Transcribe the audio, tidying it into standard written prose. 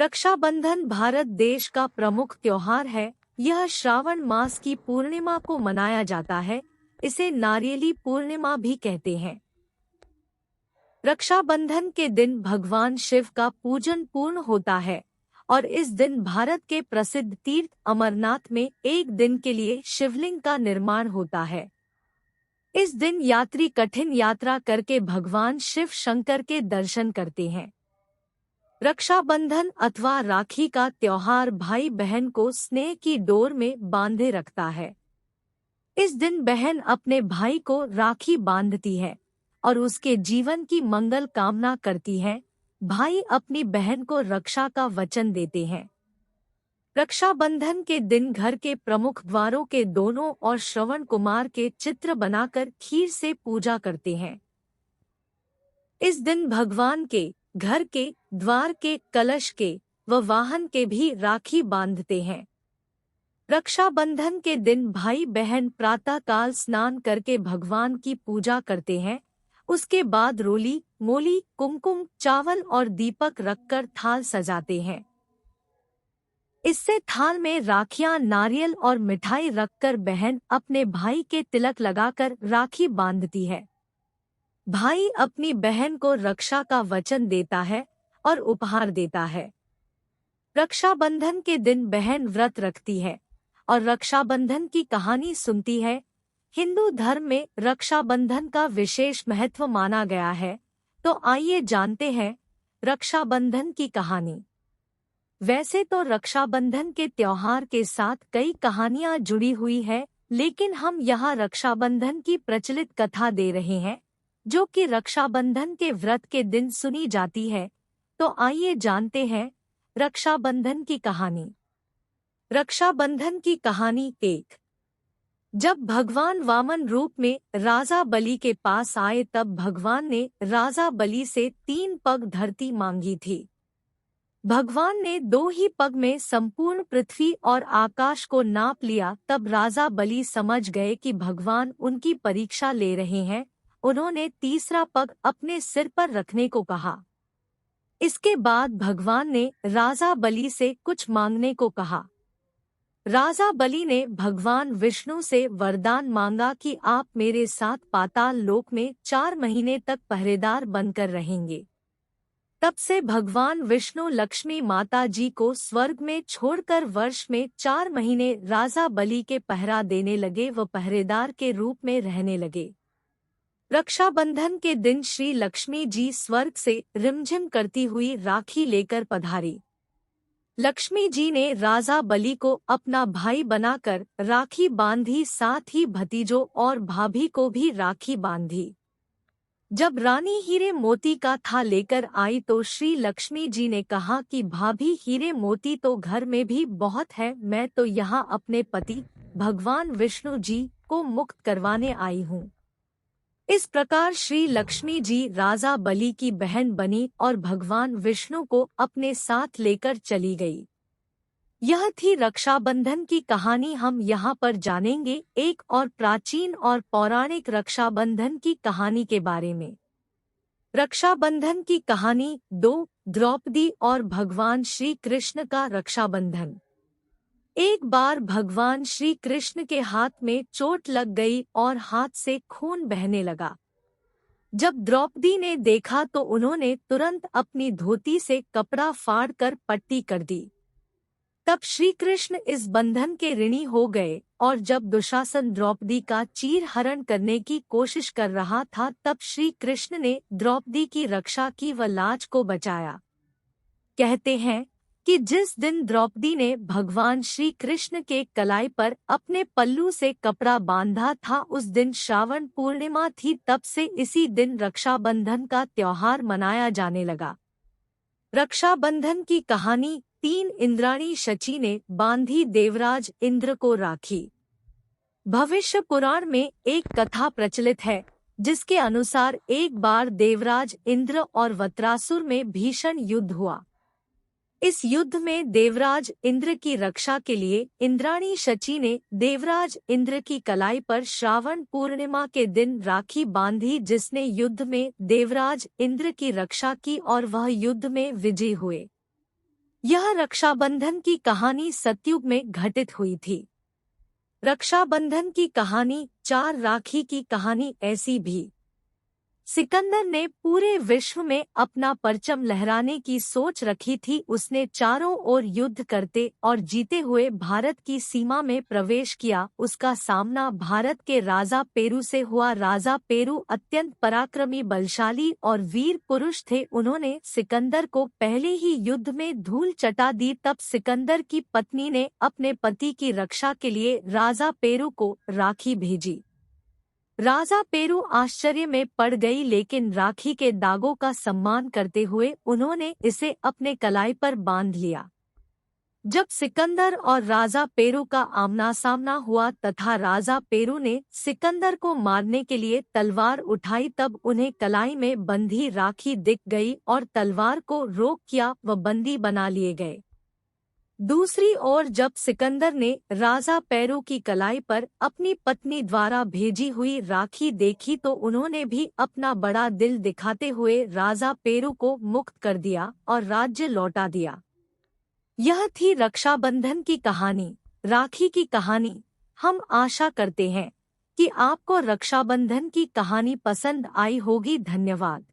रक्षाबंधन भारत देश का प्रमुख त्योहार है। यह श्रावण मास की पूर्णिमा को मनाया जाता है। इसे नारियली पूर्णिमा भी कहते हैं। रक्षाबंधन के दिन भगवान शिव का पूजन पूर्ण होता है और इस दिन भारत के प्रसिद्ध तीर्थ अमरनाथ में एक दिन के लिए शिवलिंग का निर्माण होता है। इस दिन यात्री कठिन यात्रा करके भगवान शिव शंकर के दर्शन करते हैं। रक्षाबंधन अथवा राखी का त्योहार भाई बहन को स्नेह की डोर में बांधे रखता है। इस दिन बहन अपने भाई को राखी बांधती है और उसके जीवन की मंगल कामना करती है। भाई अपनी बहन को रक्षा का वचन देते हैं। रक्षाबंधन के दिन घर के प्रमुख द्वारों के दोनों ओर श्रवण कुमार के चित्र बनाकर खीर से पूजा करते हैं। इस दिन भगवान के घर के द्वार के कलश के व वाहन के भी राखी बांधते हैं। रक्षाबंधन के दिन भाई बहन प्रातःकाल स्नान करके भगवान की पूजा करते हैं। उसके बाद रोली, मोली, कुमकुम, चावल और दीपक रखकर थाल सजाते हैं। इससे थाल में राखियां, नारियल और मिठाई रखकर बहन अपने भाई के तिलक लगाकर राखी बांधती है। भाई अपनी बहन को रक्षा का वचन देता है और उपहार देता है। रक्षाबंधन के दिन बहन व्रत रखती है और रक्षाबंधन की कहानी सुनती है। हिंदू धर्म में रक्षाबंधन का विशेष महत्व माना गया है। तो आइए जानते हैं रक्षाबंधन की कहानी। वैसे तो रक्षाबंधन के त्योहार के साथ कई कहानियां जुड़ी हुई है, लेकिन हम यहाँ रक्षाबंधन की प्रचलित कथा दे रहे हैं जो कि रक्षाबंधन के व्रत के दिन सुनी जाती है। तो आइए जानते हैं रक्षाबंधन की कहानी। रक्षाबंधन की कहानी 1। जब भगवान वामन रूप में राजा बलि के पास आए तब भगवान ने राजा बलि से 3 पग धरती मांगी थी। भगवान ने 2 ही पग में संपूर्ण पृथ्वी और आकाश को नाप लिया। तब राजा बलि समझ गए कि भगवान उनकी परीक्षा ले रहे हैं। उन्होंने तीसरा पग अपने सिर पर रखने को कहा। इसके बाद भगवान ने राजा बलि से कुछ मांगने को कहा। राजा बलि ने भगवान विष्णु से वरदान मांगा कि आप मेरे साथ पाताल लोक में 4 महीने तक पहरेदार बनकर रहेंगे। तब से भगवान विष्णु लक्ष्मी माता जी को स्वर्ग में छोड़कर वर्ष में 4 महीने राजा बलि के पहरा देने लगे व पहरेदार के रूप में रहने लगे। रक्षाबंधन के दिन श्री लक्ष्मी जी स्वर्ग से रिमझिम करती हुई राखी लेकर पधारी। लक्ष्मी जी ने राजा बलि को अपना भाई बनाकर राखी बांधी, साथ ही भतीजों और भाभी को भी राखी बांधी। जब रानी हीरे मोती का था लेकर आई तो श्री लक्ष्मी जी ने कहा कि भाभी, हीरे मोती तो घर में भी बहुत है, मैं तो यहाँ अपने पति भगवान विष्णु जी को मुक्त करवाने आई हूँ। इस प्रकार श्री लक्ष्मी जी राजा बलि की बहन बनी और भगवान विष्णु को अपने साथ लेकर चली गई। यह थी रक्षाबंधन की कहानी। हम यहाँ पर जानेंगे एक और प्राचीन और पौराणिक रक्षाबंधन की कहानी के बारे में। रक्षाबंधन की कहानी 2। द्रौपदी और भगवान श्री कृष्ण का रक्षाबंधन। एक बार भगवान श्री कृष्ण के हाथ में चोट लग गई और हाथ से खून बहने लगा। जब द्रौपदी ने देखा तो उन्होंने तुरंत अपनी धोती से कपड़ा फाड़कर पट्टी कर दी। तब श्री कृष्ण इस बंधन के ऋणी हो गए और जब दुशासन द्रौपदी का चीर हरण करने की कोशिश कर रहा था तब श्री कृष्ण ने द्रौपदी की रक्षा की व लाज को बचाया। कहते हैं कि जिस दिन द्रौपदी ने भगवान श्री कृष्ण के कलाई पर अपने पल्लू से कपड़ा बांधा था उस दिन श्रावण पूर्णिमा थी। तब से इसी दिन रक्षाबंधन का त्योहार मनाया जाने लगा। रक्षाबंधन की कहानी 3। इंद्राणी शची ने बांधी देवराज इंद्र को राखी। भविष्य पुराण में एक कथा प्रचलित है जिसके अनुसार एक बार देवराज इंद्र और वत्रासुर में भीषण युद्ध हुआ। इस युद्ध में देवराज इंद्र की रक्षा के लिए इंद्राणी शची ने देवराज इंद्र की कलाई पर श्रावण पूर्णिमा के दिन राखी बांधी, जिसने युद्ध में देवराज इंद्र की रक्षा की और वह युद्ध में विजयी हुए। यह रक्षाबंधन की कहानी सतयुग में घटित हुई थी। रक्षाबंधन की कहानी, चार राखी की कहानी ऐसी भी। सिकंदर ने पूरे विश्व में अपना परचम लहराने की सोच रखी थी। उसने चारों ओर युद्ध करते और जीते हुए भारत की सीमा में प्रवेश किया। उसका सामना भारत के राजा पेरू से हुआ। राजा पेरू अत्यंत पराक्रमी, बलशाली और वीर पुरुष थे। उन्होंने सिकंदर को पहले ही युद्ध में धूल चटा दी। तब सिकंदर की पत्नी ने अपने पति की रक्षा के लिए राजा पेरू को राखी भेजी। राजा पेरू आश्चर्य में पड़ गई, लेकिन राखी के दागों का सम्मान करते हुए उन्होंने इसे अपने कलाई पर बांध लिया। जब सिकंदर और राजा पेरू का आमना सामना हुआ तथा राजा पेरू ने सिकंदर को मारने के लिए तलवार उठाई, तब उन्हें कलाई में बंधी राखी दिख गई और तलवार को रोक किया, वह बंदी बना लिए गए। दूसरी ओर जब सिकंदर ने राजा पेरू की कलाई पर अपनी पत्नी द्वारा भेजी हुई राखी देखी तो उन्होंने भी अपना बड़ा दिल दिखाते हुए राजा पेरू को मुक्त कर दिया और राज्य लौटा दिया। यह थी रक्षाबंधन की कहानी, राखी की कहानी। हम आशा करते हैं कि आपको रक्षाबंधन की कहानी पसंद आई होगी। धन्यवाद।